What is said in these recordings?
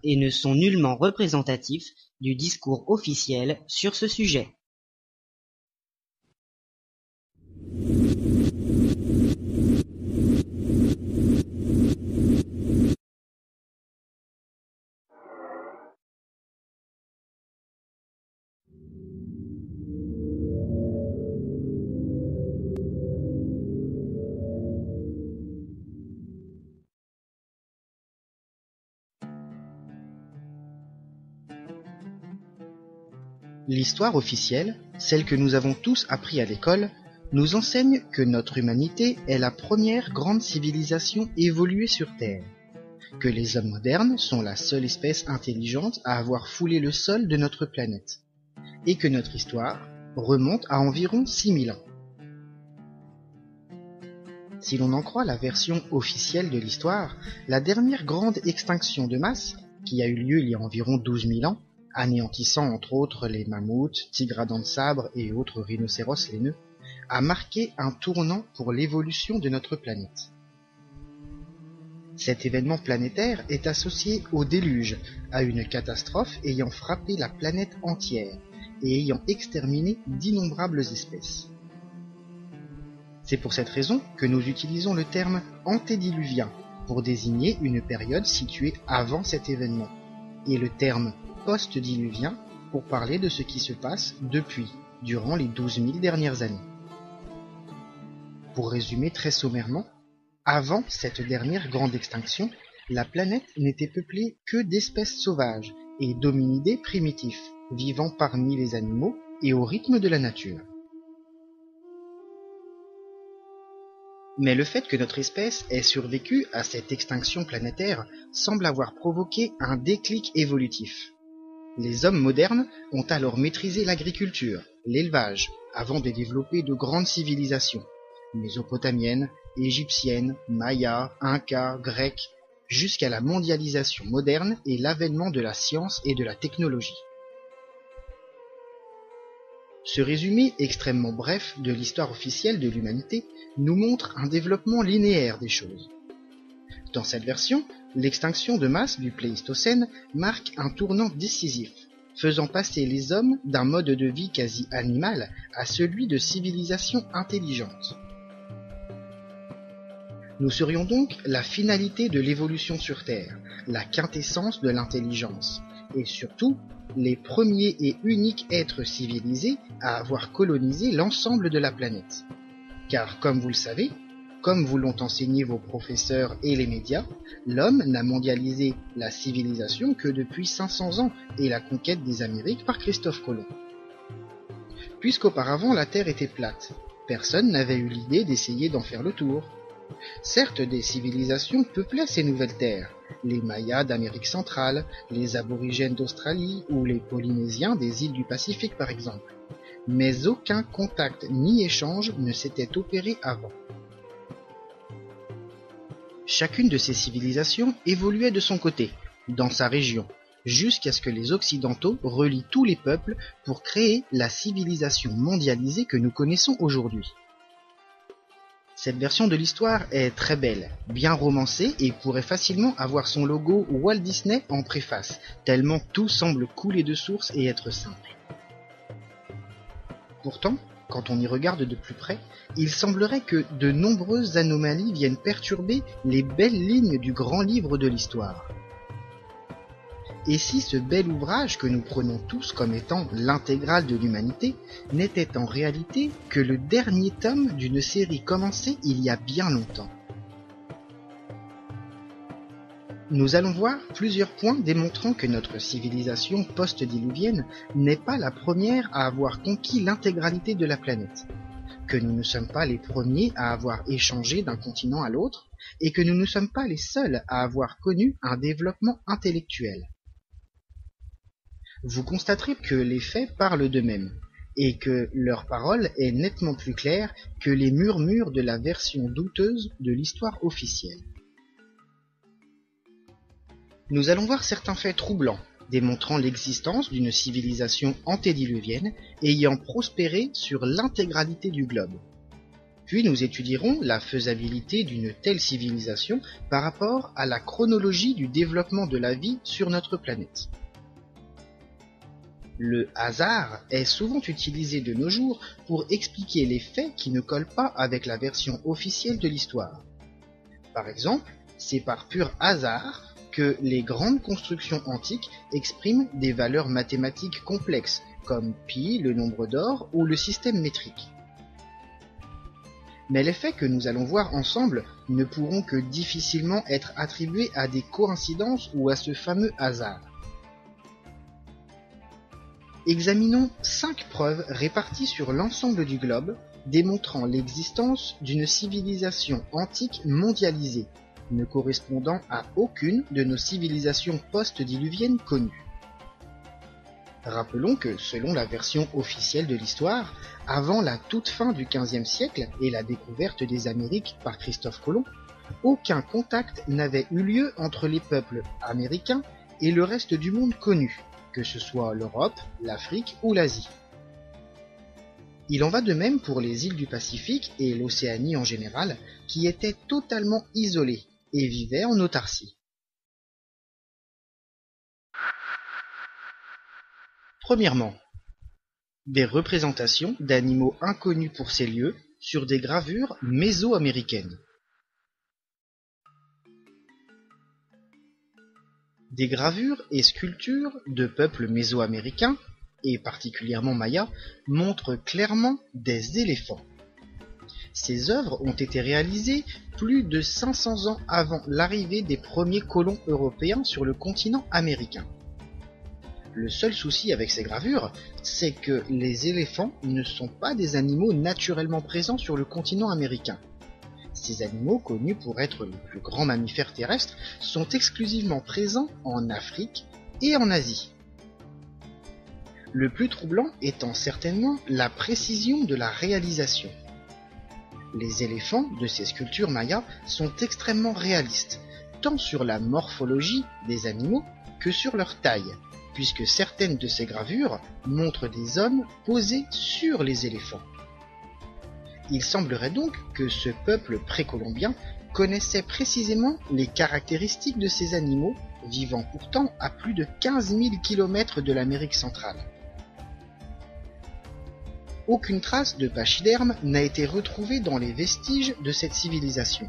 et ne sont nullement représentatifs du discours officiel sur ce sujet. L'histoire officielle, celle que nous avons tous appris à l'école, nous enseigne que notre humanité est la première grande civilisation évoluée sur Terre, que les hommes modernes sont la seule espèce intelligente à avoir foulé le sol de notre planète, et que notre histoire remonte à environ 6000 ans. Si l'on en croit la version officielle de l'histoire, la dernière grande extinction de masse, qui a eu lieu il y a environ 12 000 ans, anéantissant entre autres les mammouths, tigres à dents de sabre et autres rhinocéros laineux, a marqué un tournant pour l'évolution de notre planète. Cet événement planétaire est associé au déluge, à une catastrophe ayant frappé la planète entière et ayant exterminé d'innombrables espèces. C'est pour cette raison que nous utilisons le terme antédiluvien pour désigner une période située avant cet événement, et le terme post-diluvien pour parler de ce qui se passe depuis, durant les 12 000 dernières années. Pour résumer très sommairement, avant cette dernière grande extinction, la planète n'était peuplée que d'espèces sauvages et d'hominidés primitifs, vivant parmi les animaux et au rythme de la nature. Mais le fait que notre espèce ait survécu à cette extinction planétaire semble avoir provoqué un déclic évolutif. Les hommes modernes ont alors maîtrisé l'agriculture, l'élevage, avant de développer de grandes civilisations, mésopotamiennes, égyptiennes, mayas, incas, grecques, jusqu'à la mondialisation moderne et l'avènement de la science et de la technologie. Ce résumé extrêmement bref de l'histoire officielle de l'humanité nous montre un développement linéaire des choses. Dans cette version, l'extinction de masse du Pléistocène marque un tournant décisif, faisant passer les hommes d'un mode de vie quasi animal à celui de civilisation intelligente. Nous serions donc la finalité de l'évolution sur Terre, la quintessence de l'intelligence, et surtout les premiers et uniques êtres civilisés à avoir colonisé l'ensemble de la planète. Car comme vous le savez, comme vous l'ont enseigné vos professeurs et les médias, l'homme n'a mondialisé la civilisation que depuis 500 ans et la conquête des Amériques par Christophe Colomb. Puisqu'auparavant la Terre était plate, personne n'avait eu l'idée d'essayer d'en faire le tour. Certes, des civilisations peuplaient ces nouvelles terres, les Mayas d'Amérique centrale, les aborigènes d'Australie ou les Polynésiens des îles du Pacifique par exemple. Mais aucun contact ni échange ne s'était opéré avant. Chacune de ces civilisations évoluait de son côté, dans sa région, jusqu'à ce que les Occidentaux relient tous les peuples pour créer la civilisation mondialisée que nous connaissons aujourd'hui. Cette version de l'histoire est très belle, bien romancée et pourrait facilement avoir son logo Walt Disney en préface, tellement tout semble couler de source et être simple. Pourtant, quand on y regarde de plus près, il semblerait que de nombreuses anomalies viennent perturber les belles lignes du grand livre de l'histoire. Et si ce bel ouvrage que nous prenons tous comme étant l'intégrale de l'humanité n'était en réalité que le dernier tome d'une série commencée il y a bien longtemps? Nous allons voir plusieurs points démontrant que notre civilisation post-diluvienne n'est pas la première à avoir conquis l'intégralité de la planète, que nous ne sommes pas les premiers à avoir échangé d'un continent à l'autre, et que nous ne sommes pas les seuls à avoir connu un développement intellectuel. Vous constaterez que les faits parlent d'eux-mêmes, et que leur parole est nettement plus claire que les murmures de la version douteuse de l'histoire officielle. Nous allons voir certains faits troublants, démontrant l'existence d'une civilisation antédiluvienne ayant prospéré sur l'intégralité du globe. Puis nous étudierons la faisabilité d'une telle civilisation par rapport à la chronologie du développement de la vie sur notre planète. Le hasard est souvent utilisé de nos jours pour expliquer les faits qui ne collent pas avec la version officielle de l'histoire. Par exemple, c'est par pur hasard que les grandes constructions antiques expriment des valeurs mathématiques complexes, comme pi, le nombre d'or ou le système métrique. Mais les faits que nous allons voir ensemble ne pourront que difficilement être attribués à des coïncidences ou à ce fameux hasard. Examinons 5 preuves réparties sur l'ensemble du globe, démontrant l'existence d'une civilisation antique mondialisée, ne correspondant à aucune de nos civilisations post-diluviennes connues. Rappelons que, selon la version officielle de l'histoire, avant la toute fin du XVe siècle et la découverte des Amériques par Christophe Colomb, aucun contact n'avait eu lieu entre les peuples américains et le reste du monde connu, que ce soit l'Europe, l'Afrique ou l'Asie. Il en va de même pour les îles du Pacifique et l'Océanie en général, qui étaient totalement isolées et vivaient en autarcie. Premièrement, des représentations d'animaux inconnus pour ces lieux sur des gravures mésoaméricaines. Des gravures et sculptures de peuples mésoaméricains, et particulièrement mayas, montrent clairement des éléphants. Ces œuvres ont été réalisées plus de 500 ans avant l'arrivée des premiers colons européens sur le continent américain. Le seul souci avec ces gravures, c'est que les éléphants ne sont pas des animaux naturellement présents sur le continent américain. Ces animaux, connus pour être les plus grands mammifères terrestres, sont exclusivement présents en Afrique et en Asie. Le plus troublant étant certainement la précision de la réalisation. Les éléphants de ces sculptures mayas sont extrêmement réalistes, tant sur la morphologie des animaux que sur leur taille, puisque certaines de ces gravures montrent des hommes posés sur les éléphants. Il semblerait donc que ce peuple précolombien connaissait précisément les caractéristiques de ces animaux, vivant pourtant à plus de 15 000 km de l'Amérique centrale. Aucune trace de pachyderme n'a été retrouvée dans les vestiges de cette civilisation.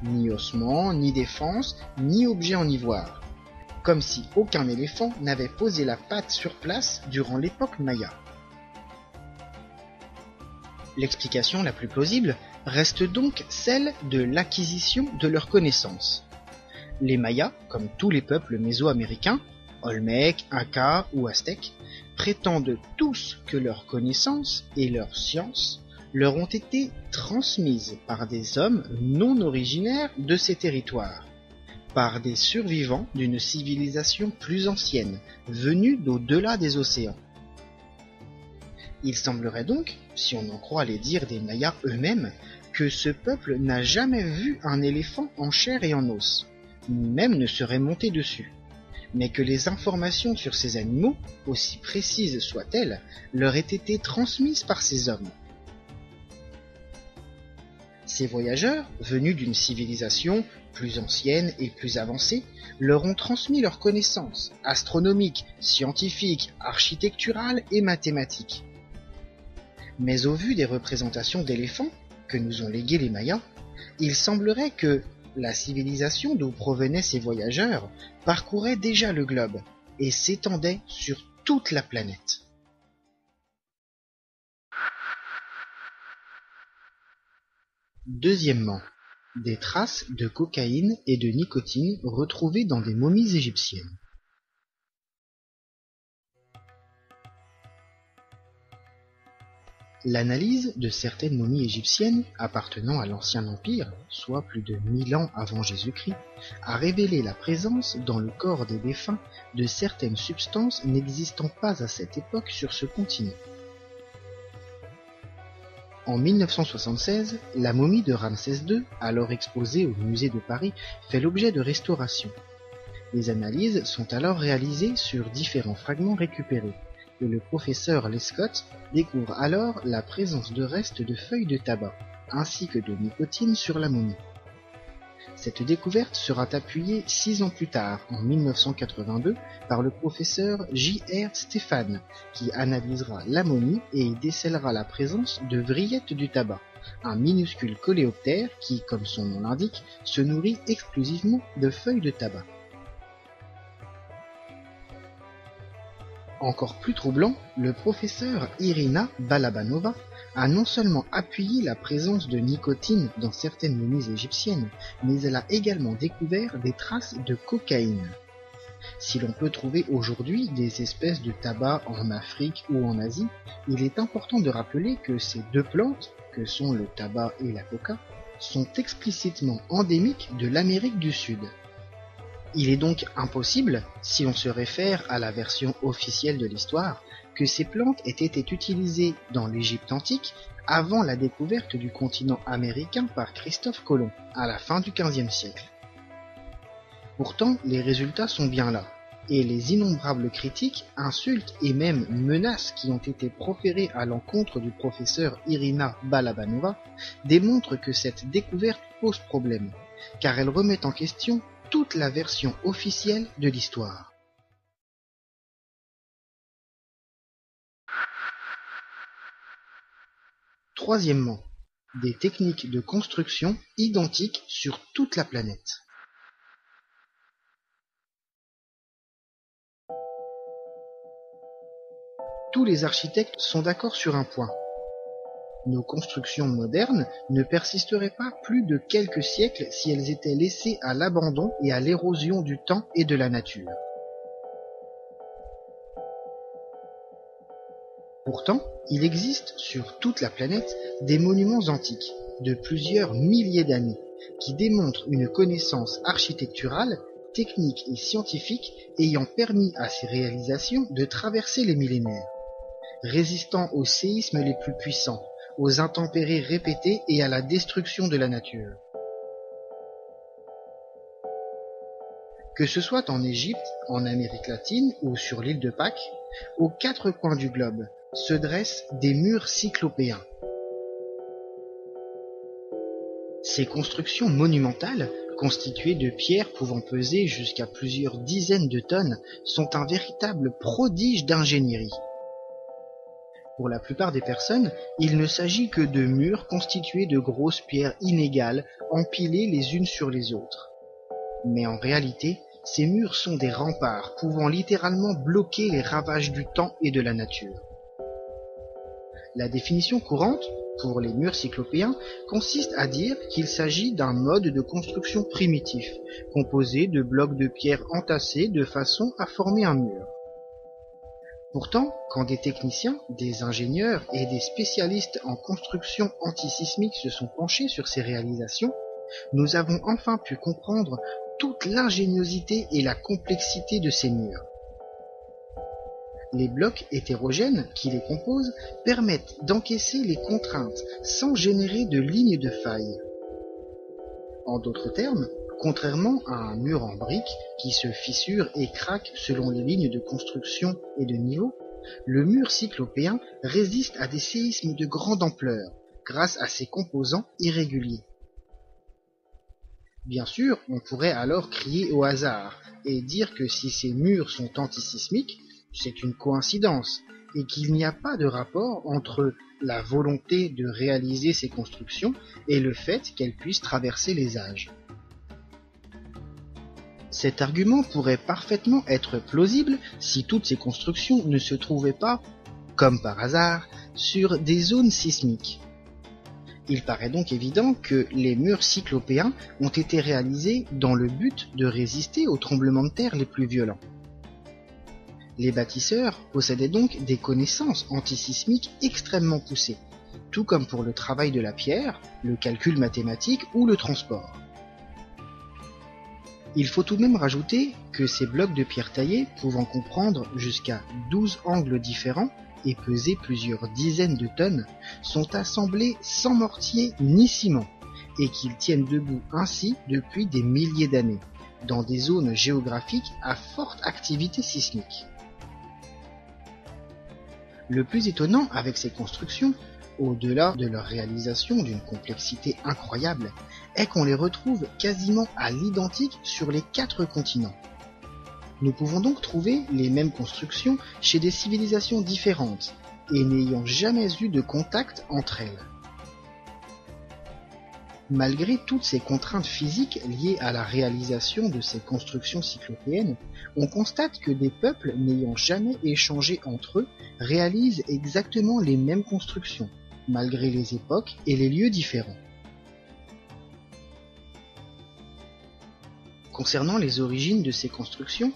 Ni ossements, ni défense, ni objets en ivoire. Comme si aucun éléphant n'avait posé la patte sur place durant l'époque maya. L'explication la plus plausible reste donc celle de l'acquisition de leurs connaissances. Les Mayas, comme tous les peuples mésoaméricains, Olmèques, Incas ou Aztèques, prétendent tous que leurs connaissances et leurs sciences leur ont été transmises par des hommes non originaires de ces territoires, par des survivants d'une civilisation plus ancienne, venue d'au-delà des océans. Il semblerait donc, si on en croit les dires des Mayas eux-mêmes, que ce peuple n'a jamais vu un éléphant en chair et en os, ni même ne serait monté dessus, mais que les informations sur ces animaux, aussi précises soient-elles, leur aient été transmises par ces hommes. Ces voyageurs, venus d'une civilisation plus ancienne et plus avancée, leur ont transmis leurs connaissances astronomiques, scientifiques, architecturales et mathématiques. Mais au vu des représentations d'éléphants que nous ont léguées les Mayas, il semblerait que la civilisation d'où provenaient ces voyageurs parcourait déjà le globe et s'étendait sur toute la planète. Deuxièmement, des traces de cocaïne et de nicotine retrouvées dans des momies égyptiennes. L'analyse de certaines momies égyptiennes appartenant à l'Ancien Empire, soit plus de 1000 ans avant Jésus-Christ, a révélé la présence dans le corps des défunts de certaines substances n'existant pas à cette époque sur ce continent. En 1976, la momie de Ramsès II, alors exposée au musée de Paris, fait l'objet de restauration. Les analyses sont alors réalisées sur différents fragments récupérés, et le professeur Lescott découvre alors la présence de restes de feuilles de tabac, ainsi que de nicotine sur l'ammoniac. Cette découverte sera appuyée 6 ans plus tard, en 1982, par le professeur J.R. Stephan, qui analysera l'ammonie et y décèlera la présence de vrillettes du tabac, un minuscule coléoptère qui, comme son nom l'indique, se nourrit exclusivement de feuilles de tabac. Encore plus troublant, le professeur Irina Balabanova a non seulement appuyé la présence de nicotine dans certaines momies égyptiennes, mais elle a également découvert des traces de cocaïne. Si l'on peut trouver aujourd'hui des espèces de tabac en Afrique ou en Asie, il est important de rappeler que ces deux plantes, que sont le tabac et la coca, sont explicitement endémiques de l'Amérique du Sud. Il est donc impossible, si l'on se réfère à la version officielle de l'histoire, que ces plantes aient été utilisées dans l'Égypte antique avant la découverte du continent américain par Christophe Colomb, à la fin du XVe siècle. Pourtant, les résultats sont bien là, et les innombrables critiques, insultes et même menaces qui ont été proférées à l'encontre du professeur Irina Balabanova démontrent que cette découverte pose problème, car elle remet en question toute la version officielle de l'histoire. Troisièmement, des techniques de construction identiques sur toute la planète. Tous les architectes sont d'accord sur un point. Nos constructions modernes ne persisteraient pas plus de quelques siècles si elles étaient laissées à l'abandon et à l'érosion du temps et de la nature. Pourtant, il existe sur toute la planète des monuments antiques de plusieurs milliers d'années qui démontrent une connaissance architecturale, technique et scientifique ayant permis à ces réalisations de traverser les millénaires, résistant aux séismes les plus puissants, aux intempéries répétées et à la destruction de la nature. Que ce soit en Égypte, en Amérique latine ou sur l'île de Pâques, aux quatre coins du globe se dressent des murs cyclopéens. Ces constructions monumentales, constituées de pierres pouvant peser jusqu'à plusieurs dizaines de tonnes, sont un véritable prodige d'ingénierie. Pour la plupart des personnes, il ne s'agit que de murs constitués de grosses pierres inégales, empilées les unes sur les autres. Mais en réalité, ces murs sont des remparts pouvant littéralement bloquer les ravages du temps et de la nature. La définition courante, pour les murs cyclopéens, consiste à dire qu'il s'agit d'un mode de construction primitif, composé de blocs de pierre entassés de façon à former un mur. Pourtant, quand des techniciens, des ingénieurs et des spécialistes en construction antisismique se sont penchés sur ces réalisations, nous avons enfin pu comprendre toute l'ingéniosité et la complexité de ces murs. Les blocs hétérogènes qui les composent permettent d'encaisser les contraintes sans générer de lignes de faille. En d'autres termes, contrairement à un mur en briques qui se fissure et craque selon les lignes de construction et de niveau, le mur cyclopéen résiste à des séismes de grande ampleur grâce à ses composants irréguliers. Bien sûr, on pourrait alors crier au hasard et dire que si ces murs sont antisismiques, c'est une coïncidence et qu'il n'y a pas de rapport entre la volonté de réaliser ces constructions et le fait qu'elles puissent traverser les âges. Cet argument pourrait parfaitement être plausible si toutes ces constructions ne se trouvaient pas, comme par hasard, sur des zones sismiques. Il paraît donc évident que les murs cyclopéens ont été réalisés dans le but de résister aux tremblements de terre les plus violents. Les bâtisseurs possédaient donc des connaissances antisismiques extrêmement poussées, tout comme pour le travail de la pierre, le calcul mathématique ou le transport. Il faut tout de même rajouter que ces blocs de pierre taillés, pouvant comprendre jusqu'à 12 angles différents et peser plusieurs dizaines de tonnes, sont assemblés sans mortier ni ciment, et qu'ils tiennent debout ainsi depuis des milliers d'années, dans des zones géographiques à forte activité sismique. Le plus étonnant avec ces constructions, au-delà de leur réalisation d'une complexité incroyable, est qu'on les retrouve quasiment à l'identique sur les 4 continents. Nous pouvons donc trouver les mêmes constructions chez des civilisations différentes et n'ayant jamais eu de contact entre elles. Malgré toutes ces contraintes physiques liées à la réalisation de ces constructions cyclopéennes, on constate que des peuples n'ayant jamais échangé entre eux réalisent exactement les mêmes constructions, malgré les époques et les lieux différents. Concernant les origines de ces constructions,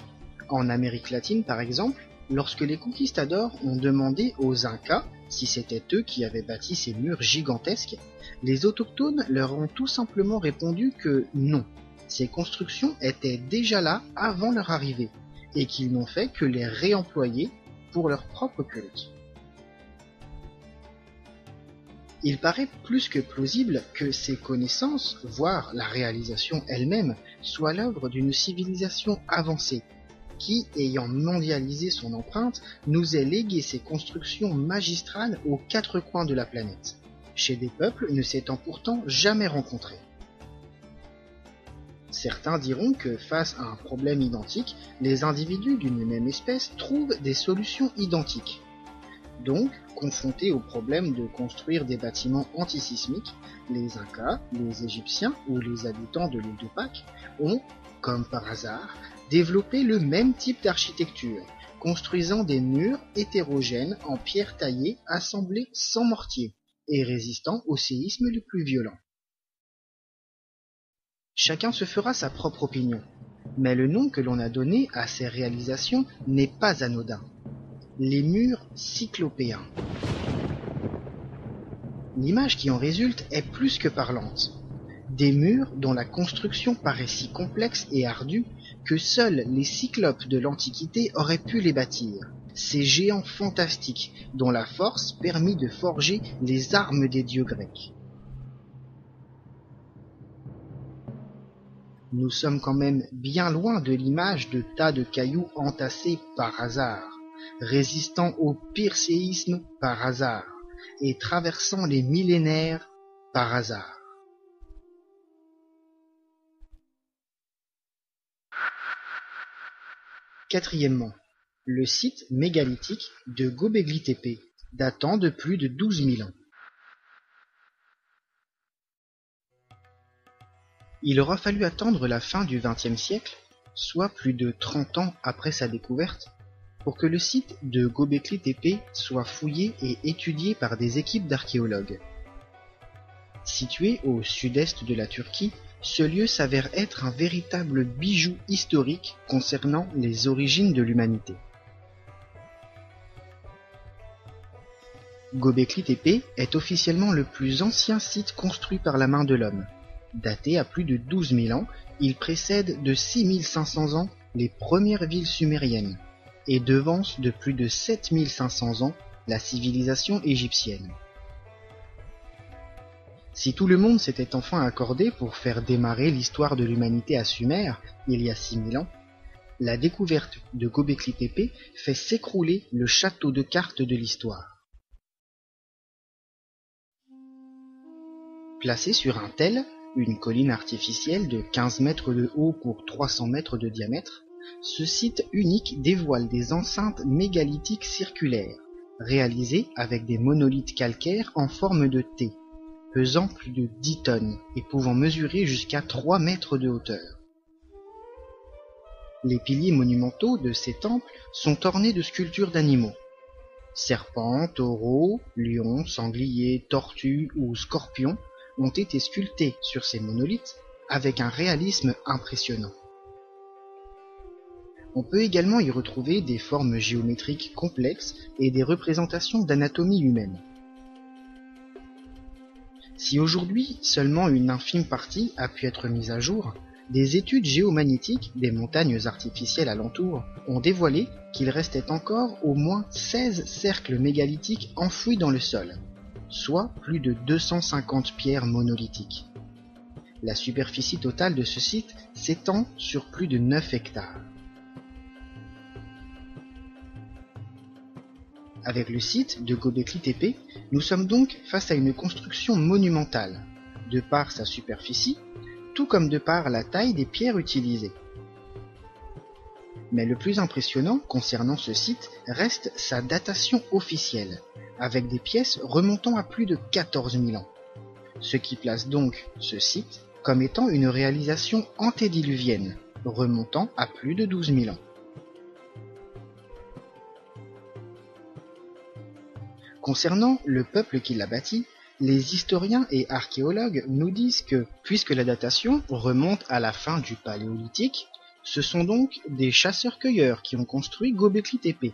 en Amérique latine par exemple, lorsque les conquistadors ont demandé aux Incas si c'était eux qui avaient bâti ces murs gigantesques, les autochtones leur ont tout simplement répondu que non, ces constructions étaient déjà là avant leur arrivée, et qu'ils n'ont fait que les réemployer pour leur propre culte. Il paraît plus que plausible que ces connaissances, voire la réalisation elle-même, soient l'œuvre d'une civilisation avancée, qui, ayant mondialisé son empreinte, nous ait légué ses constructions magistrales aux 4 coins de la planète, chez des peuples ne s'étant pourtant jamais rencontrés. Certains diront que face à un problème identique, les individus d'une même espèce trouvent des solutions identiques. Donc, confrontés au problème de construire des bâtiments antisismiques, les Incas, les Égyptiens ou les habitants de l'île de Pâques ont, comme par hasard, développé le même type d'architecture, construisant des murs hétérogènes en pierre taillée assemblés sans mortier et résistant aux séismes les plus violents. Chacun se fera sa propre opinion, mais le nom que l'on a donné à ces réalisations n'est pas anodin. Les murs cyclopéens. L'image qui en résulte est plus que parlante. Des murs dont la construction paraît si complexe et ardue que seuls les cyclopes de l'Antiquité auraient pu les bâtir. Ces géants fantastiques dont la force permit de forger les armes des dieux grecs. Nous sommes quand même bien loin de l'image de tas de cailloux entassés par hasard, résistant au pire séisme par hasard, et traversant les millénaires par hasard. Quatrièmement, le site mégalithique de Göbekli Tepe, datant de plus de 12 000 ans. Il aura fallu attendre la fin du XXe siècle, soit plus de 30 ans après sa découverte, pour que le site de Göbekli Tepe soit fouillé et étudié par des équipes d'archéologues. Situé au sud-est de la Turquie, ce lieu s'avère être un véritable bijou historique concernant les origines de l'humanité. Göbekli Tepe est officiellement le plus ancien site construit par la main de l'homme. Daté à plus de 12 000 ans, il précède de 6 500 ans les premières villes sumériennes et devance de plus de 7 500 ans la civilisation égyptienne. Si tout le monde s'était enfin accordé pour faire démarrer l'histoire de l'humanité à Sumer, il y a 6 000 ans, la découverte de Göbekli Tepe fait s'écrouler le château de cartes de l'histoire. Placé sur un tel, une colline artificielle de 15 mètres de haut pour 300 mètres de diamètre, ce site unique dévoile des enceintes mégalithiques circulaires, réalisées avec des monolithes calcaires en forme de T, pesant plus de 10 tonnes et pouvant mesurer jusqu'à 3 mètres de hauteur. Les piliers monumentaux de ces temples sont ornés de sculptures d'animaux. Serpents, taureaux, lions, sangliers, tortues ou scorpions ont été sculptés sur ces monolithes avec un réalisme impressionnant. On peut également y retrouver des formes géométriques complexes et des représentations d'anatomie humaine. Si aujourd'hui seulement une infime partie a pu être mise à jour, des études géomagnétiques des montagnes artificielles alentour ont dévoilé qu'il restait encore au moins 16 cercles mégalithiques enfouis dans le sol, soit plus de 250 pierres monolithiques. La superficie totale de ce site s'étend sur plus de 9 hectares. Avec le site de Göbekli Tepe, nous sommes donc face à une construction monumentale, de par sa superficie, tout comme de par la taille des pierres utilisées. Mais le plus impressionnant concernant ce site reste sa datation officielle, avec des pièces remontant à plus de 14 000 ans, ce qui place donc ce site comme étant une réalisation antédiluvienne, remontant à plus de 12 000 ans. Concernant le peuple qui l'a bâti, les historiens et archéologues nous disent que, puisque la datation remonte à la fin du Paléolithique, ce sont donc des chasseurs-cueilleurs qui ont construit Göbekli Tepe,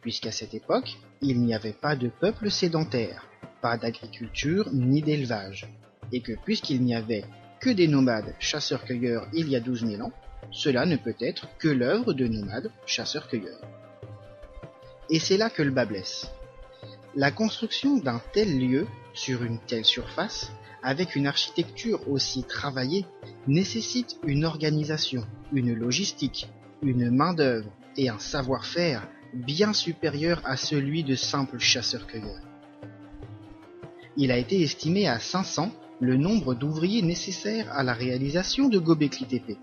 puisqu'à cette époque, il n'y avait pas de peuple sédentaire, pas d'agriculture ni d'élevage, et que puisqu'il n'y avait que des nomades chasseurs-cueilleurs il y a 12 000 ans, cela ne peut être que l'œuvre de nomades chasseurs-cueilleurs. Et c'est là que le bât blesse. La construction d'un tel lieu, sur une telle surface, avec une architecture aussi travaillée, nécessite une organisation, une logistique, une main-d'œuvre et un savoir-faire bien supérieur à celui de simples chasseurs-cueilleurs. Il a été estimé à 500 le nombre d'ouvriers nécessaires à la réalisation de Göbekli Tepe.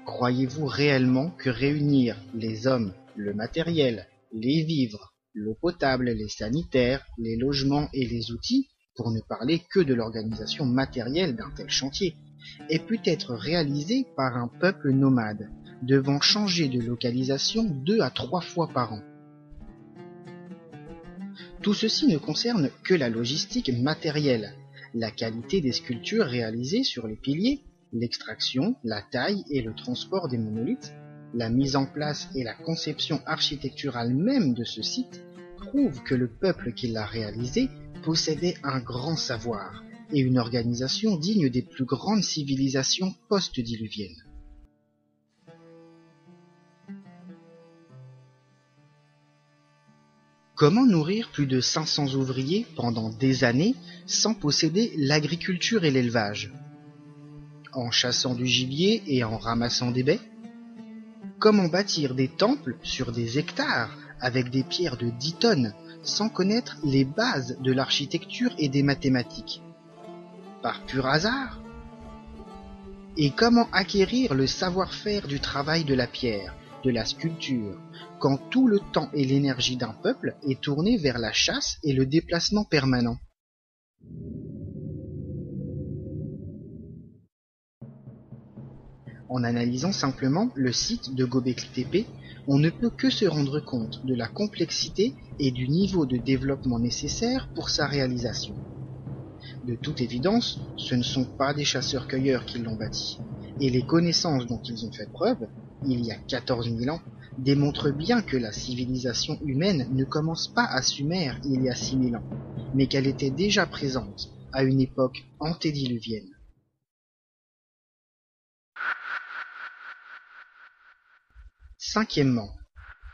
Croyez-vous réellement que réunir les hommes, le matériel, les vivres, l'eau potable, les sanitaires, les logements et les outils, pour ne parler que de l'organisation matérielle d'un tel chantier, ait pu être réalisé par un peuple nomade, devant changer de localisation 2 à 3 fois par an? Tout ceci ne concerne que la logistique matérielle, la qualité des sculptures réalisées sur les piliers, l'extraction, la taille et le transport des monolithes, la mise en place et la conception architecturale même de ce site prouvent que le peuple qui l'a réalisé possédait un grand savoir et une organisation digne des plus grandes civilisations post-diluviennes. Comment nourrir plus de 500 ouvriers pendant des années sans posséder l'agriculture et l'élevage? En chassant du gibier et en ramassant des baies? Comment bâtir des temples sur des hectares avec des pierres de 10 tonnes sans connaître les bases de l'architecture et des mathématiques? Par pur hasard? Et comment acquérir le savoir-faire du travail de la pierre, de la sculpture, quand tout le temps et l'énergie d'un peuple est tourné vers la chasse et le déplacement permanent? En analysant simplement le site de Göbekli Tepe, on ne peut que se rendre compte de la complexité et du niveau de développement nécessaire pour sa réalisation. De toute évidence, ce ne sont pas des chasseurs-cueilleurs qui l'ont bâti, et les connaissances dont ils ont fait preuve, il y a 14 000 ans, démontrent bien que la civilisation humaine ne commence pas à Sumer il y a 6 000 ans, mais qu'elle était déjà présente à une époque antédiluvienne. Cinquièmement,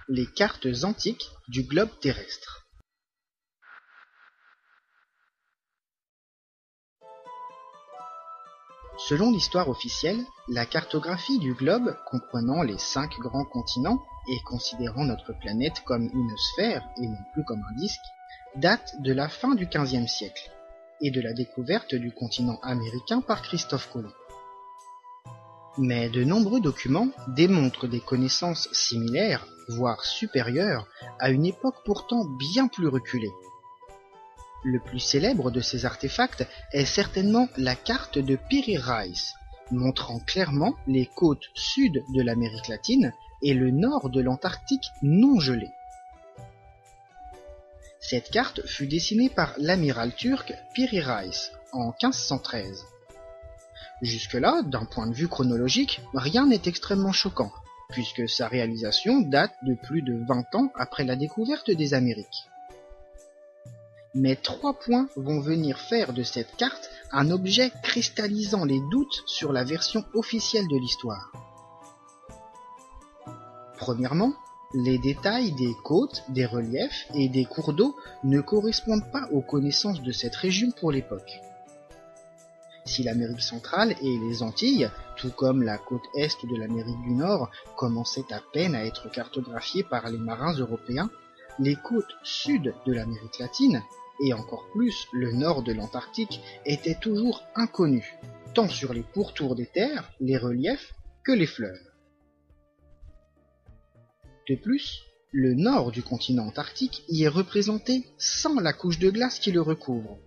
les cartes antiques du globe terrestre. Selon l'histoire officielle, la cartographie du globe, comprenant les 5 grands continents et considérant notre planète comme une sphère et non plus comme un disque, date de la fin du XVe siècle et de la découverte du continent américain par Christophe Colomb. Mais de nombreux documents démontrent des connaissances similaires, voire supérieures, à une époque pourtant bien plus reculée. Le plus célèbre de ces artefacts est certainement la carte de Piri Reis, montrant clairement les côtes sud de l'Amérique latine et le nord de l'Antarctique non gelé. Cette carte fut dessinée par l'amiral turc Piri Reis en 1513. Jusque-là, d'un point de vue chronologique, rien n'est extrêmement choquant, puisque sa réalisation date de plus de 20 ans après la découverte des Amériques. Mais 3 points vont venir faire de cette carte un objet cristallisant les doutes sur la version officielle de l'histoire. Premièrement, les détails des côtes, des reliefs et des cours d'eau ne correspondent pas aux connaissances de cette région pour l'époque. Si l'Amérique centrale et les Antilles, tout comme la côte est de l'Amérique du Nord, commençaient à peine à être cartographiées par les marins européens, les côtes sud de l'Amérique latine, et encore plus le nord de l'Antarctique, étaient toujours inconnus, tant sur les pourtours des terres, les reliefs, que les fleuves. De plus, le nord du continent antarctique y est représenté sans la couche de glace qui le recouvre,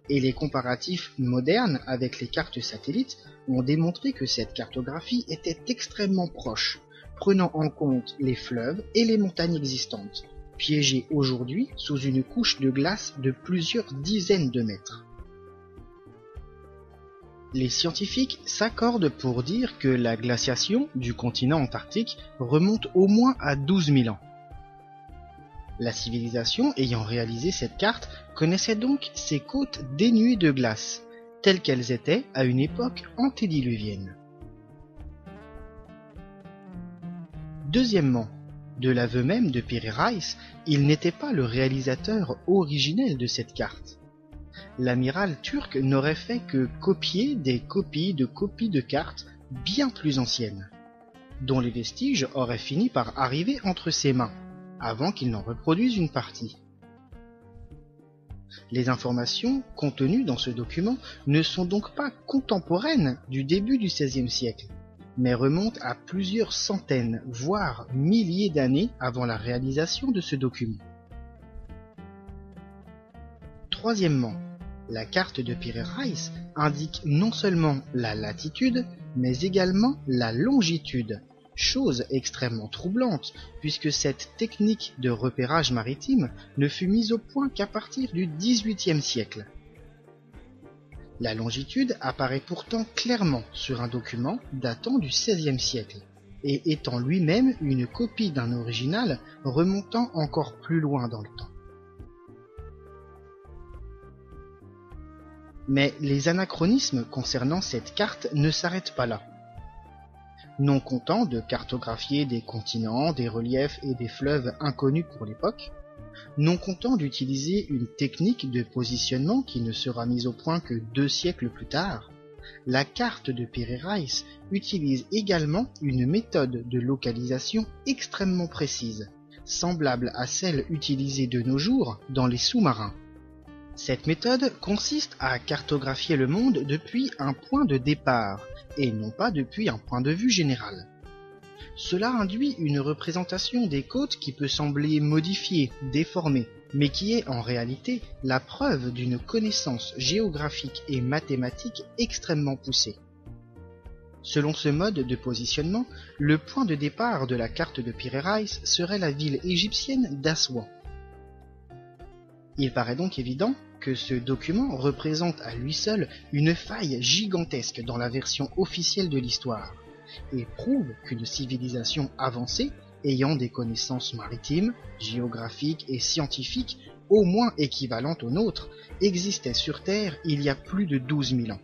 et les comparatifs modernes avec les cartes satellites ont démontré que cette cartographie était extrêmement proche, prenant en compte les fleuves et les montagnes existantes, piégées aujourd'hui sous une couche de glace de plusieurs dizaines de mètres. Les scientifiques s'accordent pour dire que la glaciation du continent antarctique remonte au moins à 12 000 ans. La civilisation ayant réalisé cette carte connaissait donc ces côtes dénuées de glace, telles qu'elles étaient à une époque antédiluvienne. Deuxièmement, de l'aveu même de Piri Reis, il n'était pas le réalisateur originel de cette carte. L'amiral turc n'aurait fait que copier des copies de cartes bien plus anciennes, dont les vestiges auraient fini par arriver entre ses mains, avant qu'il n'en reproduise une partie. Les informations contenues dans ce document ne sont donc pas contemporaines du début du XVIe siècle, mais remontent à plusieurs centaines, voire milliers d'années avant la réalisation de ce document. Troisièmement, la carte de Piri Reis indique non seulement la latitude, mais également la longitude, chose extrêmement troublante, puisque cette technique de repérage maritime ne fut mise au point qu'à partir du XVIIIe siècle. La longitude apparaît pourtant clairement sur un document datant du XVIe siècle, et étant lui-même une copie d'un original remontant encore plus loin dans le temps. Mais les anachronismes concernant cette carte ne s'arrêtent pas là. Non content de cartographier des continents, des reliefs et des fleuves inconnus pour l'époque, non content d'utiliser une technique de positionnement qui ne sera mise au point que 2 siècles plus tard, la carte de Piri Reis utilise également une méthode de localisation extrêmement précise, semblable à celle utilisée de nos jours dans les sous-marins. Cette méthode consiste à cartographier le monde depuis un point de départ, et non pas depuis un point de vue général. Cela induit une représentation des côtes qui peut sembler modifiée, déformée, mais qui est en réalité la preuve d'une connaissance géographique et mathématique extrêmement poussée. Selon ce mode de positionnement, le point de départ de la carte de Piri Reis serait la ville égyptienne d'Aswan. Il paraît donc évident que ce document représente à lui seul une faille gigantesque dans la version officielle de l'histoire, et prouve qu'une civilisation avancée, ayant des connaissances maritimes, géographiques et scientifiques au moins équivalentes aux nôtres, existait sur Terre il y a plus de 12 000 ans.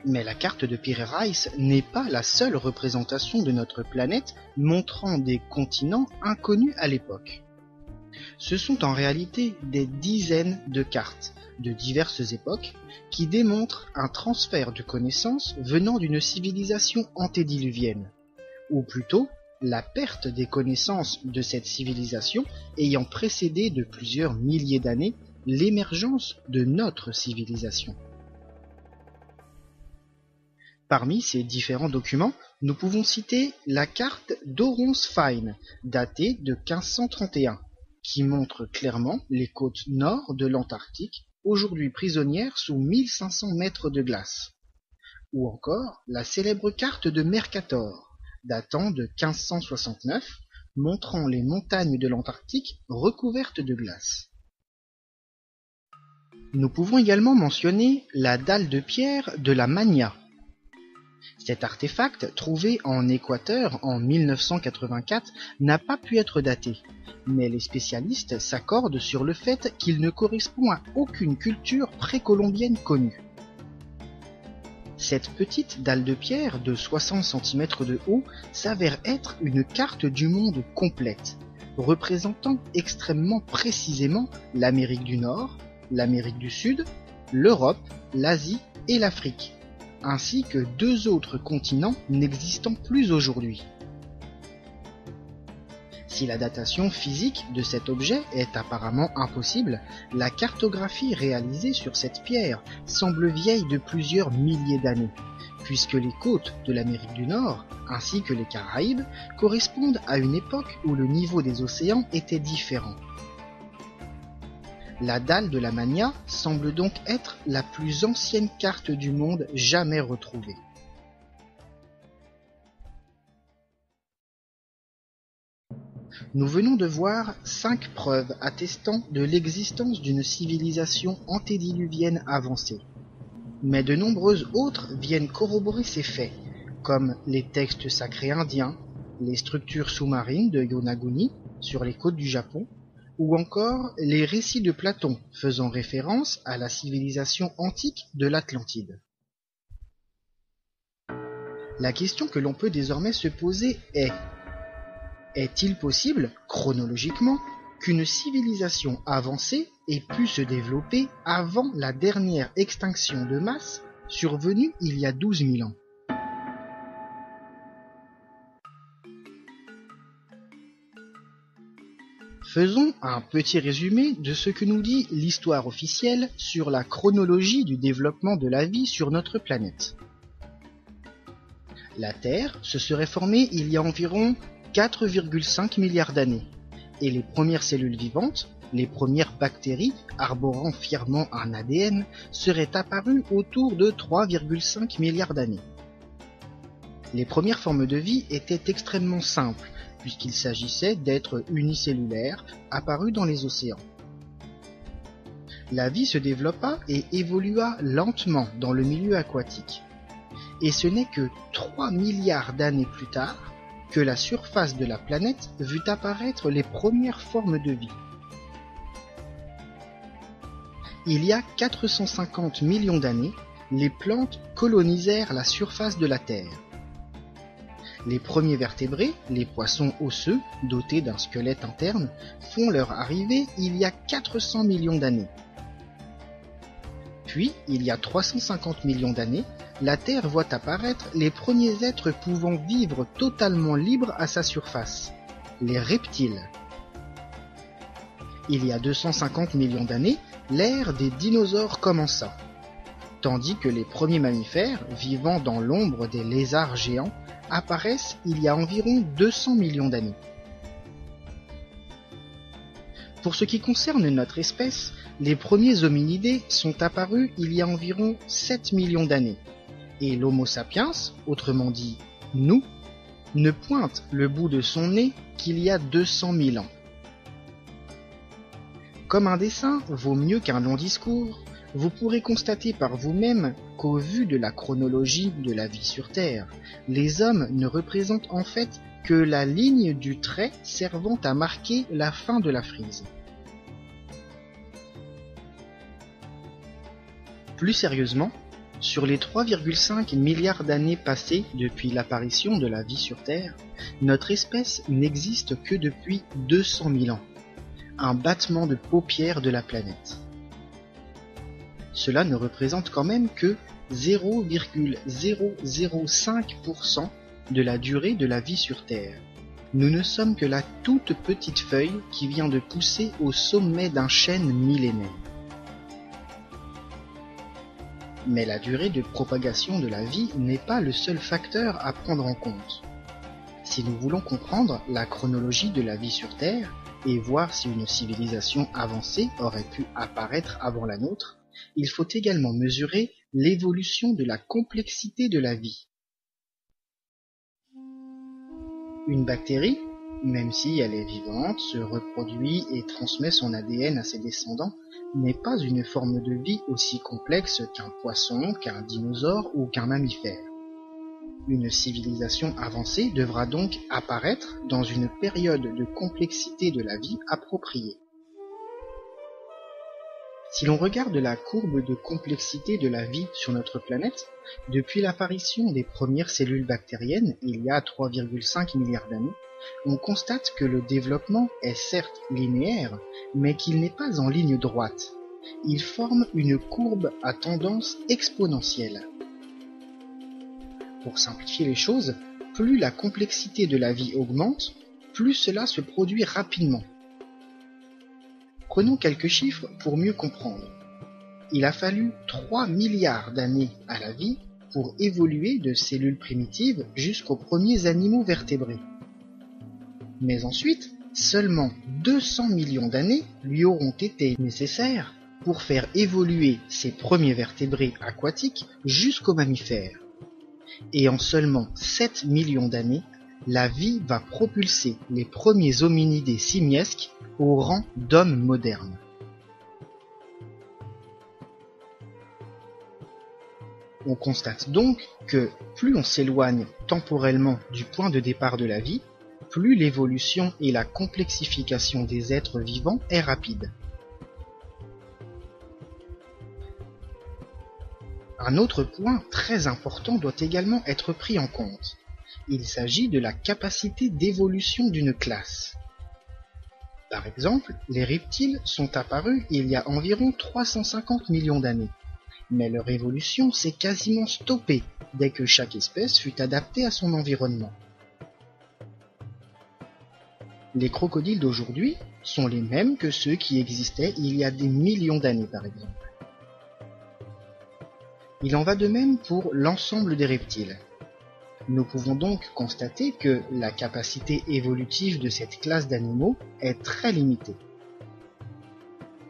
Mais la carte de Piri Reis n'est pas la seule représentation de notre planète montrant des continents inconnus à l'époque. Ce sont en réalité des dizaines de cartes, de diverses époques, qui démontrent un transfert de connaissances venant d'une civilisation antédiluvienne, ou plutôt la perte des connaissances de cette civilisation ayant précédé de plusieurs milliers d'années l'émergence de notre civilisation. Parmi ces différents documents, nous pouvons citer la carte d'Oronsfein, datée de 1531, qui montre clairement les côtes nord de l'Antarctique, aujourd'hui prisonnières sous 1500 mètres de glace. Ou encore la célèbre carte de Mercator, datant de 1569, montrant les montagnes de l'Antarctique recouvertes de glace. Nous pouvons également mentionner la dalle de pierre de la Magna. Cet artefact, trouvé en Équateur en 1984, n'a pas pu être daté, mais les spécialistes s'accordent sur le fait qu'il ne correspond à aucune culture précolombienne connue. Cette petite dalle de pierre de 60 cm de haut s'avère être une carte du monde complète, représentant extrêmement précisément l'Amérique du Nord, l'Amérique du Sud, l'Europe, l'Asie et l'Afrique, ainsi que 2 autres continents n'existant plus aujourd'hui. Si la datation physique de cet objet est apparemment impossible, la cartographie réalisée sur cette pierre semble vieille de plusieurs milliers d'années, puisque les côtes de l'Amérique du Nord, ainsi que les Caraïbes, correspondent à une époque où le niveau des océans était différent. La dalle de la Mania semble donc être la plus ancienne carte du monde jamais retrouvée. Nous venons de voir 5 preuves attestant de l'existence d'une civilisation antédiluvienne avancée. Mais de nombreuses autres viennent corroborer ces faits, comme les textes sacrés indiens, les structures sous-marines de Yonaguni sur les côtes du Japon, ou encore les récits de Platon faisant référence à la civilisation antique de l'Atlantide. La question que l'on peut désormais se poser est: est-il possible, chronologiquement, qu'une civilisation avancée ait pu se développer avant la dernière extinction de masse survenue il y a 12 000 ans? Faisons un petit résumé de ce que nous dit l'histoire officielle sur la chronologie du développement de la vie sur notre planète. La Terre se serait formée il y a environ 4,5 milliards d'années, et les premières cellules vivantes, les premières bactéries arborant fièrement un ADN, seraient apparues autour de 3,5 milliards d'années. Les premières formes de vie étaient extrêmement simples, puisqu'il s'agissait d'êtres unicellulaires apparus dans les océans. La vie se développa et évolua lentement dans le milieu aquatique. Et ce n'est que 3 milliards d'années plus tard que la surface de la planète vut apparaître les premières formes de vie. Il y a 450 millions d'années, les plantes colonisèrent la surface de la Terre. Les premiers vertébrés, les poissons osseux, dotés d'un squelette interne, font leur arrivée il y a 400 millions d'années. Puis, il y a 350 millions d'années, la Terre voit apparaître les premiers êtres pouvant vivre totalement libres à sa surface, les reptiles. Il y a 250 millions d'années, l'ère des dinosaures commença, tandis que les premiers mammifères, vivant dans l'ombre des lézards géants, apparaissent il y a environ 200 millions d'années. Pour ce qui concerne notre espèce, les premiers hominidés sont apparus il y a environ 7 millions d'années, et l'Homo sapiens, autrement dit nous, ne pointe le bout de son nez qu'il y a 200 000 ans. Comme un dessin vaut mieux qu'un long discours, vous pourrez constater par vous-même qu'au vu de la chronologie de la vie sur Terre, les hommes ne représentent en fait que la ligne du trait servant à marquer la fin de la frise. Plus sérieusement, sur les 3,5 milliards d'années passées depuis l'apparition de la vie sur Terre, notre espèce n'existe que depuis 200 000 ans, un battement de paupières de la planète. Cela ne représente quand même que 0,005% de la durée de la vie sur Terre. Nous ne sommes que la toute petite feuille qui vient de pousser au sommet d'un chêne millénaire. Mais la durée de propagation de la vie n'est pas le seul facteur à prendre en compte. Si nous voulons comprendre la chronologie de la vie sur Terre et voir si une civilisation avancée aurait pu apparaître avant la nôtre, il faut également mesurer l'évolution de la complexité de la vie. Une bactérie, même si elle est vivante, se reproduit et transmet son ADN à ses descendants, n'est pas une forme de vie aussi complexe qu'un poisson, qu'un dinosaure ou qu'un mammifère. Une civilisation avancée devra donc apparaître dans une période de complexité de la vie appropriée. Si l'on regarde la courbe de complexité de la vie sur notre planète, depuis l'apparition des premières cellules bactériennes il y a 3,5 milliards d'années, on constate que le développement est certes linéaire, mais qu'il n'est pas en ligne droite. Il forme une courbe à tendance exponentielle. Pour simplifier les choses, plus la complexité de la vie augmente, plus cela se produit rapidement. Prenons quelques chiffres pour mieux comprendre. Il a fallu 3 milliards d'années à la vie pour évoluer de cellules primitives jusqu'aux premiers animaux vertébrés. Mais ensuite, seulement 200 millions d'années lui auront été nécessaires pour faire évoluer ces premiers vertébrés aquatiques jusqu'aux mammifères. Et en seulement 7 millions d'années, la vie va propulser les premiers hominidés simiesques au rang d'hommes modernes. On constate donc que plus on s'éloigne temporellement du point de départ de la vie, plus l'évolution et la complexification des êtres vivants est rapide. Un autre point très important doit également être pris en compte. Il s'agit de la capacité d'évolution d'une classe. Par exemple, les reptiles sont apparus il y a environ 350 millions d'années. Mais leur évolution s'est quasiment stoppée dès que chaque espèce fut adaptée à son environnement. Les crocodiles d'aujourd'hui sont les mêmes que ceux qui existaient il y a des millions d'années par exemple. Il en va de même pour l'ensemble des reptiles. Nous pouvons donc constater que la capacité évolutive de cette classe d'animaux est très limitée.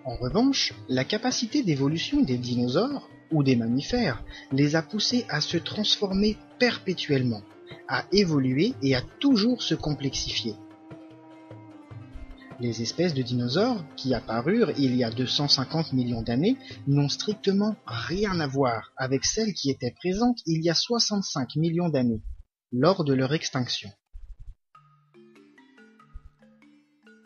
En revanche, la capacité d'évolution des dinosaures ou des mammifères les a poussés à se transformer perpétuellement, à évoluer et à toujours se complexifier. Les espèces de dinosaures qui apparurent il y a 250 millions d'années n'ont strictement rien à voir avec celles qui étaient présentes il y a 65 millions d'années, lors de leur extinction.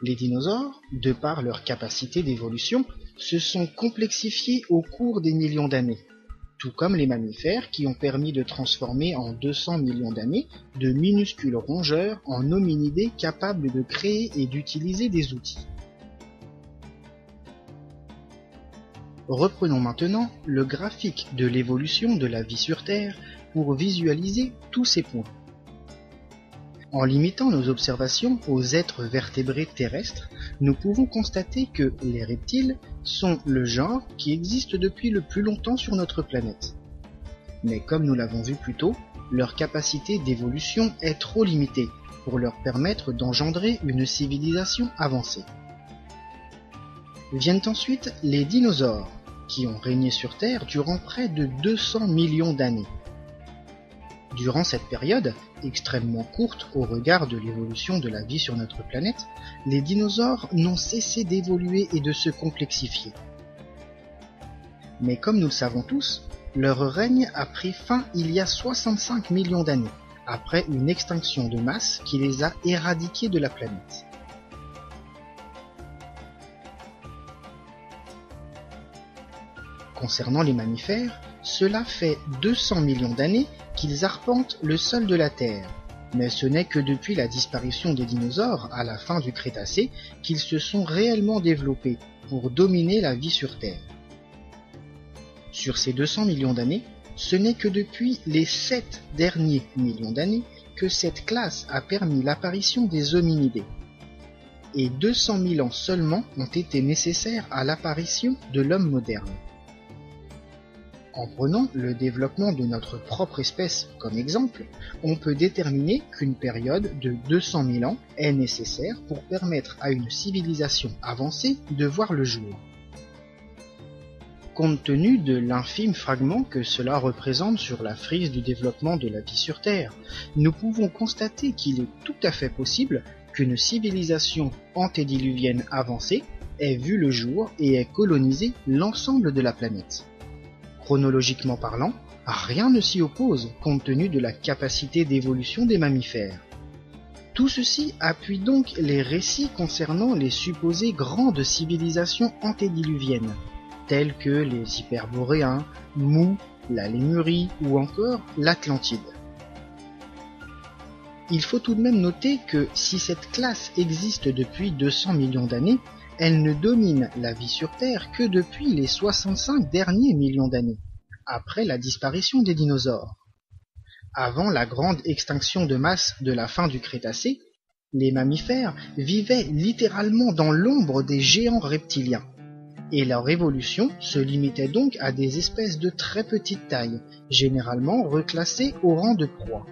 Les dinosaures, de par leur capacité d'évolution, se sont complexifiés au cours des millions d'années, tout comme les mammifères qui ont permis de transformer en 200 millions d'années de minuscules rongeurs en hominidés capables de créer et d'utiliser des outils. Reprenons maintenant le graphique de l'évolution de la vie sur Terre pour visualiser tous ces points. En limitant nos observations aux êtres vertébrés terrestres, nous pouvons constater que les reptiles sont le genre qui existe depuis le plus longtemps sur notre planète. Mais comme nous l'avons vu plus tôt, leur capacité d'évolution est trop limitée pour leur permettre d'engendrer une civilisation avancée. Viennent ensuite les dinosaures, qui ont régné sur Terre durant près de 200 millions d'années. Durant cette période, extrêmement courte au regard de l'évolution de la vie sur notre planète, les dinosaures n'ont cessé d'évoluer et de se complexifier. Mais comme nous le savons tous, leur règne a pris fin il y a 65 millions d'années, après une extinction de masse qui les a éradiqués de la planète. Concernant les mammifères, cela fait 200 millions d'années qu'ils arpentent le sol de la Terre, mais ce n'est que depuis la disparition des dinosaures à la fin du Crétacé qu'ils se sont réellement développés pour dominer la vie sur Terre. Sur ces 200 millions d'années, ce n'est que depuis les 7 derniers millions d'années que cette classe a permis l'apparition des hominidés. Et 200 000 ans seulement ont été nécessaires à l'apparition de l'homme moderne. En prenant le développement de notre propre espèce comme exemple, on peut déterminer qu'une période de 200 000 ans est nécessaire pour permettre à une civilisation avancée de voir le jour. Compte tenu de l'infime fragment que cela représente sur la frise du développement de la vie sur Terre, nous pouvons constater qu'il est tout à fait possible qu'une civilisation antédiluvienne avancée ait vu le jour et ait colonisé l'ensemble de la planète. Chronologiquement parlant, rien ne s'y oppose compte tenu de la capacité d'évolution des mammifères. Tout ceci appuie donc les récits concernant les supposées grandes civilisations antédiluviennes, telles que les Hyperboréens, Mu, la Lémurie ou encore l'Atlantide. Il faut tout de même noter que si cette classe existe depuis 200 millions d'années, elle ne domine la vie sur Terre que depuis les 65 derniers millions d'années, après la disparition des dinosaures. Avant la grande extinction de masse de la fin du Crétacé, Les mammifères vivaient littéralement dans l'ombre des géants reptiliens, et leur évolution se limitait donc à des espèces de très petite taille, généralement reclassées au rang de proie.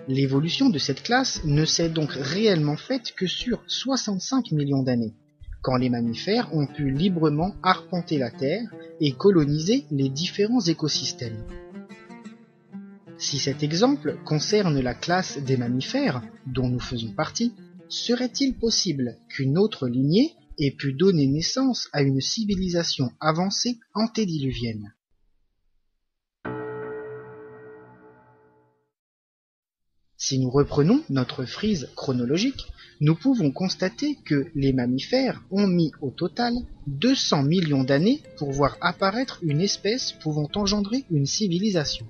L'évolution de cette classe ne s'est donc réellement faite que sur 65 millions d'années, quand les mammifères ont pu librement arpenter la Terre et coloniser les différents écosystèmes. Si cet exemple concerne la classe des mammifères, dont nous faisons partie, serait-il possible qu'une autre lignée ait pu donner naissance à une civilisation avancée antédiluvienne ? Si nous reprenons notre frise chronologique, nous pouvons constater que les mammifères ont mis au total 200 millions d'années pour voir apparaître une espèce pouvant engendrer une civilisation.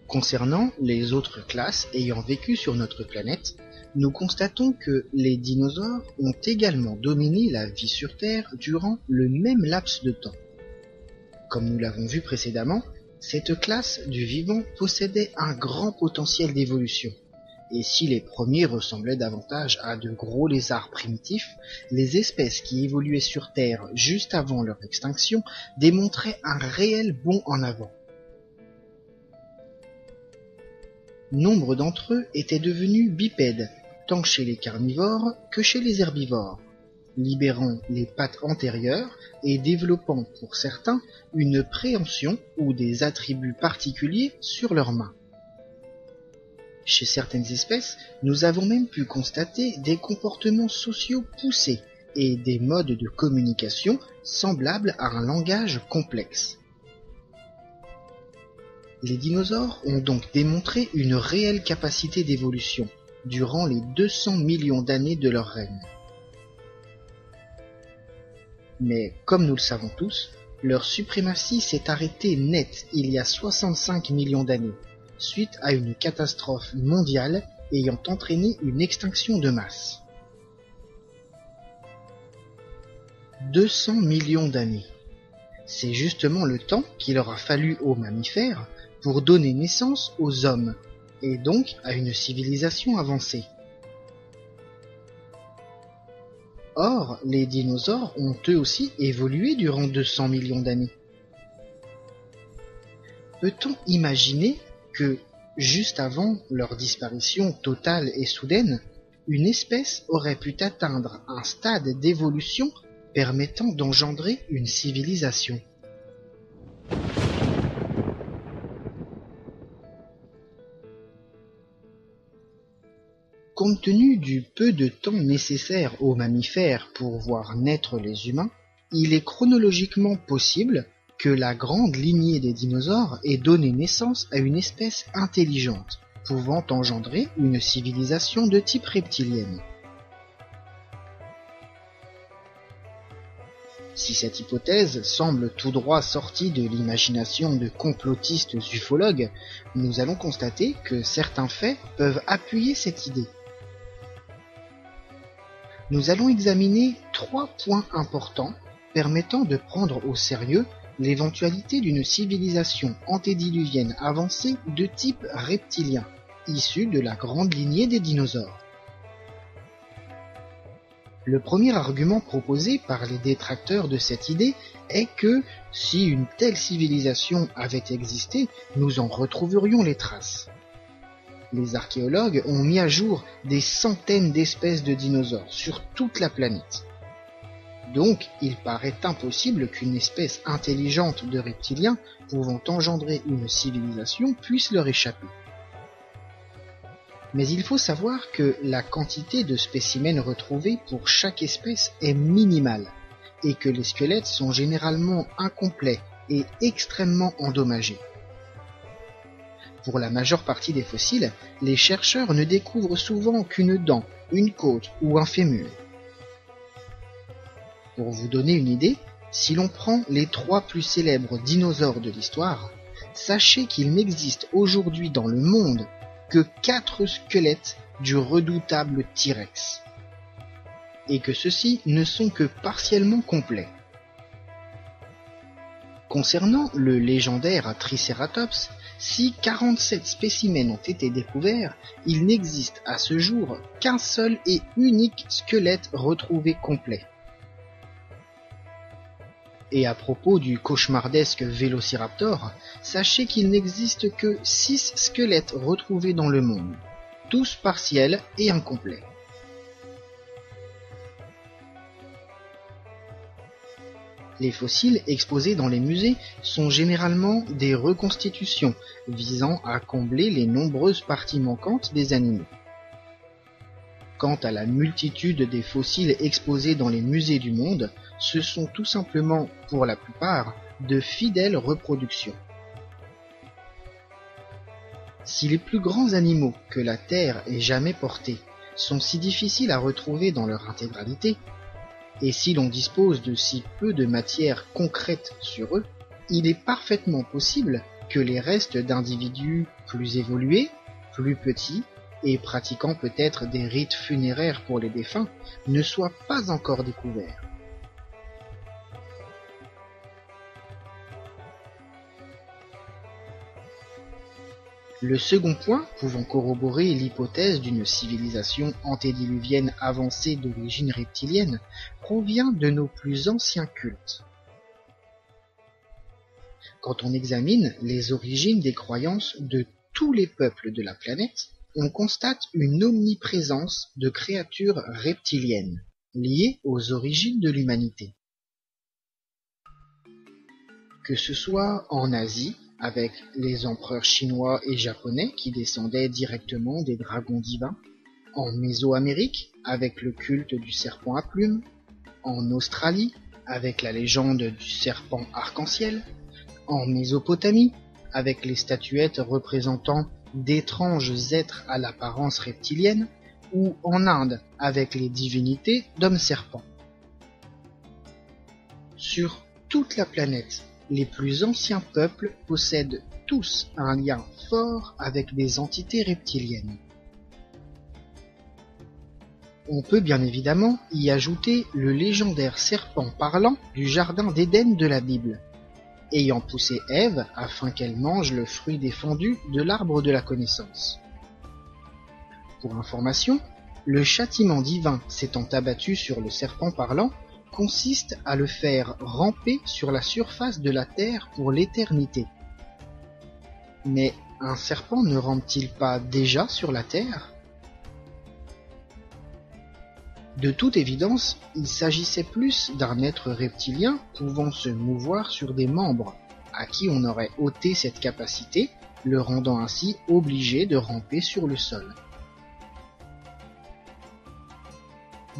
Concernant les autres classes ayant vécu sur notre planète, nous constatons que les dinosaures ont également dominé la vie sur Terre durant le même laps de temps. Comme nous l'avons vu précédemment, cette classe du vivant possédait un grand potentiel d'évolution. Et si les premiers ressemblaient davantage à de gros lézards primitifs, les espèces qui évoluaient sur Terre juste avant leur extinction démontraient un réel bond en avant. Nombre d'entre eux étaient devenus bipèdes, tant chez les carnivores que chez les herbivores, libérant les pattes antérieures et développant pour certains une préhension ou des attributs particuliers sur leurs mains. Chez certaines espèces, nous avons même pu constater des comportements sociaux poussés et des modes de communication semblables à un langage complexe. Les dinosaures ont donc démontré une réelle capacité d'évolution durant les 200 millions d'années de leur règne. Mais comme nous le savons tous, leur suprématie s'est arrêtée nette il y a 65 millions d'années, suite à une catastrophe mondiale ayant entraîné une extinction de masse. 200 millions d'années. C'est justement le temps qu'il aura fallu aux mammifères pour donner naissance aux hommes, et donc à une civilisation avancée. Or, les dinosaures ont eux aussi évolué durant 200 millions d'années. Peut-on imaginer que, juste avant leur disparition totale et soudaine, une espèce aurait pu atteindre un stade d'évolution permettant d'engendrer une civilisation ? Compte tenu du peu de temps nécessaire aux mammifères pour voir naître les humains, il est chronologiquement possible que la grande lignée des dinosaures ait donné naissance à une espèce intelligente, pouvant engendrer une civilisation de type reptilienne. Si cette hypothèse semble tout droit sortie de l'imagination de complotistes ufologues, nous allons constater que certains faits peuvent appuyer cette idée. Nous allons examiner 3 points importants permettant de prendre au sérieux l'éventualité d'une civilisation antédiluvienne avancée de type reptilien, issue de la grande lignée des dinosaures. Le premier argument proposé par les détracteurs de cette idée est que, si une telle civilisation avait existé, nous en retrouverions les traces. Les archéologues ont mis à jour des centaines d'espèces de dinosaures sur toute la planète. Donc, il paraît impossible qu'une espèce intelligente de reptiliens pouvant engendrer une civilisation puisse leur échapper. Mais il faut savoir que la quantité de spécimens retrouvés pour chaque espèce est minimale, et que les squelettes sont généralement incomplets et extrêmement endommagés. Pour la majeure partie des fossiles, les chercheurs ne découvrent souvent qu'une dent, une côte ou un fémur. Pour vous donner une idée, si l'on prend les 3 plus célèbres dinosaures de l'histoire, sachez qu'il n'existe aujourd'hui dans le monde que 4 squelettes du redoutable T-Rex, et que ceux-ci ne sont que partiellement complets. Concernant le légendaire Triceratops, Si 47 spécimens ont été découverts, il n'existe à ce jour qu'un seul et unique squelette retrouvé complet. Et à propos du cauchemardesque Vélociraptor, sachez qu'il n'existe que 6 squelettes retrouvés dans le monde, tous partiels et incomplets. Les fossiles exposés dans les musées sont généralement des reconstitutions visant à combler les nombreuses parties manquantes des animaux. Quant à la multitude des fossiles exposés dans les musées du monde, ce sont tout simplement, pour la plupart, de fidèles reproductions. Si les plus grands animaux que la Terre ait jamais portés sont si difficiles à retrouver dans leur intégralité, et si l'on dispose de si peu de matière concrète sur eux, il est parfaitement possible que les restes d'individus plus évolués, plus petits, et pratiquant peut-être des rites funéraires pour les défunts, ne soient pas encore découverts. Le second point pouvant corroborer l'hypothèse d'une civilisation antédiluvienne avancée d'origine reptilienne provient de nos plus anciens cultes. Quand on examine les origines des croyances de tous les peuples de la planète, on constate une omniprésence de créatures reptiliennes, liées aux origines de l'humanité. Que ce soit en Asie, avec les empereurs chinois et japonais qui descendaient directement des dragons divins, en Mésoamérique, avec le culte du serpent à plumes, en Australie, avec la légende du serpent arc-en-ciel, en Mésopotamie, avec les statuettes représentant d'étranges êtres à l'apparence reptilienne, ou en Inde, avec les divinités d'hommes-serpents. Sur toute la planète, les plus anciens peuples possèdent tous un lien fort avec des entités reptiliennes. On peut bien évidemment y ajouter le légendaire serpent parlant du jardin d'Éden de la Bible, ayant poussé Ève afin qu'elle mange le fruit défendu de l'arbre de la connaissance. Pour information, le châtiment divin s'étant abattu sur le serpent parlant consiste à le faire ramper sur la surface de la terre pour l'éternité. Mais un serpent ne rampe-t-il pas déjà sur la terre ? De toute évidence, il s'agissait plus d'un être reptilien pouvant se mouvoir sur des membres, à qui on aurait ôté cette capacité, le rendant ainsi obligé de ramper sur le sol.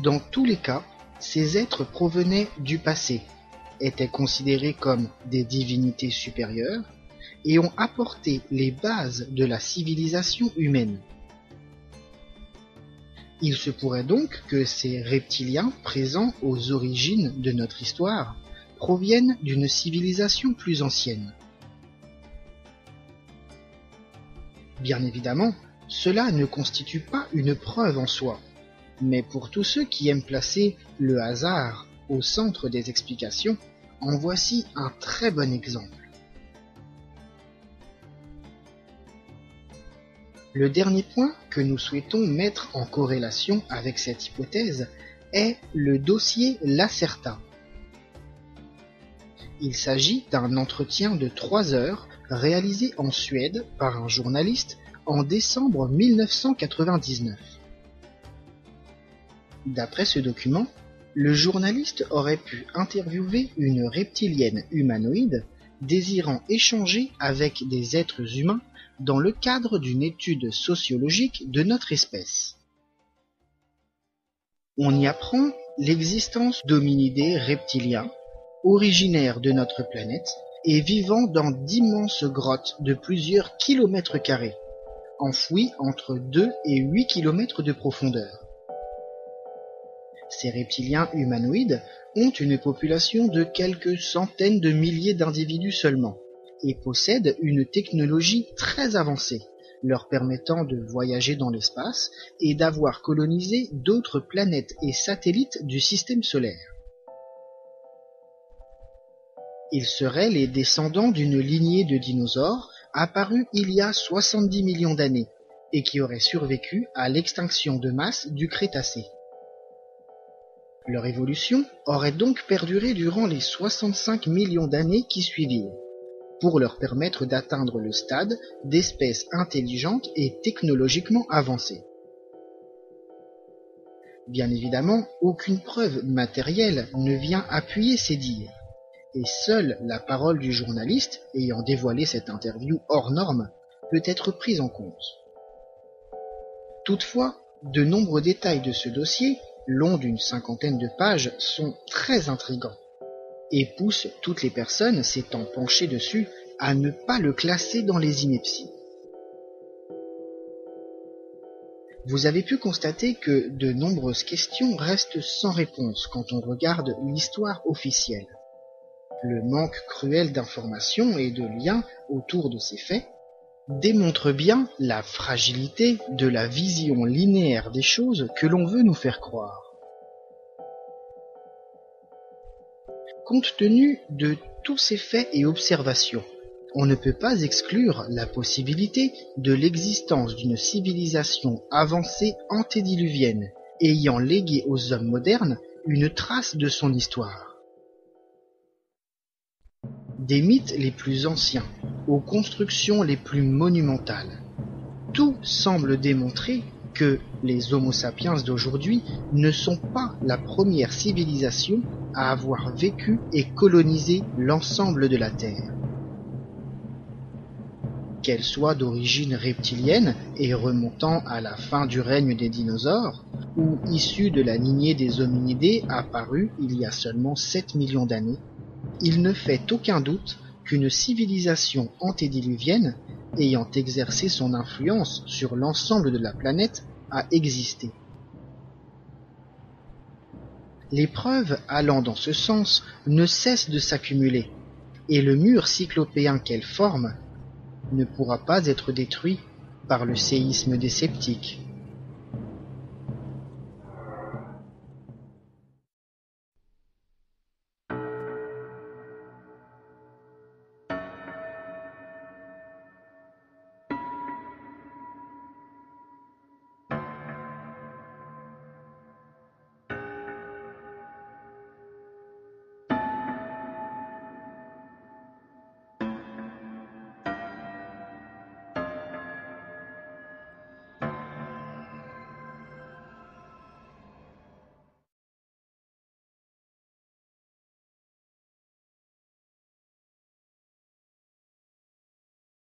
Dans tous les cas, ces êtres provenaient du passé, étaient considérés comme des divinités supérieures et ont apporté les bases de la civilisation humaine. Il se pourrait donc que ces reptiliens présents aux origines de notre histoire proviennent d'une civilisation plus ancienne. Bien évidemment, cela ne constitue pas une preuve en soi, mais pour tous ceux qui aiment placer le hasard au centre des explications, en voici un très bon exemple. Le dernier point que nous souhaitons mettre en corrélation avec cette hypothèse est le dossier Lacerta. Il s'agit d'un entretien de 3 heures réalisé en Suède par un journaliste en décembre 1999. D'après ce document, le journaliste aurait pu interviewer une reptilienne humanoïde désirant échanger avec des êtres humains dans le cadre d'une étude sociologique de notre espèce. On y apprend l'existence d'hominidés reptiliens, originaires de notre planète et vivant dans d'immenses grottes de plusieurs kilomètres carrés, enfouies entre 2 et 8 kilomètres de profondeur. Ces reptiliens humanoïdes ont une population de quelques centaines de milliers d'individus seulement, et possèdent une technologie très avancée, leur permettant de voyager dans l'espace et d'avoir colonisé d'autres planètes et satellites du système solaire. Ils seraient les descendants d'une lignée de dinosaures apparue il y a 70 millions d'années et qui aurait survécu à l'extinction de masse du Crétacé. Leur évolution aurait donc perduré durant les 65 millions d'années qui suivirent, pour leur permettre d'atteindre le stade d'espèces intelligentes et technologiquement avancées. Bien évidemment, aucune preuve matérielle ne vient appuyer ces dires, et seule la parole du journaliste ayant dévoilé cette interview hors norme peut être prise en compte. Toutefois, de nombreux détails de ce dossier, long d'une cinquantaine de pages, sont très intrigants et poussent toutes les personnes s'étant penchées dessus à ne pas le classer dans les inepties. Vous avez pu constater que de nombreuses questions restent sans réponse quand on regarde l'histoire officielle. Le manque cruel d'informations et de liens autour de ces faits démontre bien la fragilité de la vision linéaire des choses que l'on veut nous faire croire. Compte tenu de tous ces faits et observations, on ne peut pas exclure la possibilité de l'existence d'une civilisation avancée antédiluvienne ayant légué aux hommes modernes une trace de son histoire. Des mythes les plus anciens aux constructions les plus monumentales, tout semble démontrer que les Homo sapiens d'aujourd'hui ne sont pas la première civilisation à avoir vécu et colonisé l'ensemble de la Terre. Qu'elle soit d'origine reptilienne et remontant à la fin du règne des dinosaures, ou issue de la lignée des hominidés apparus il y a seulement 7 millions d'années, il ne fait aucun doute qu'une civilisation antédiluvienne, ayant exercé son influence sur l'ensemble de la planète, a existé. Les preuves allant dans ce sens ne cessent de s'accumuler, et le mur cyclopéen qu'elles forment ne pourra pas être détruit par le séisme des sceptiques.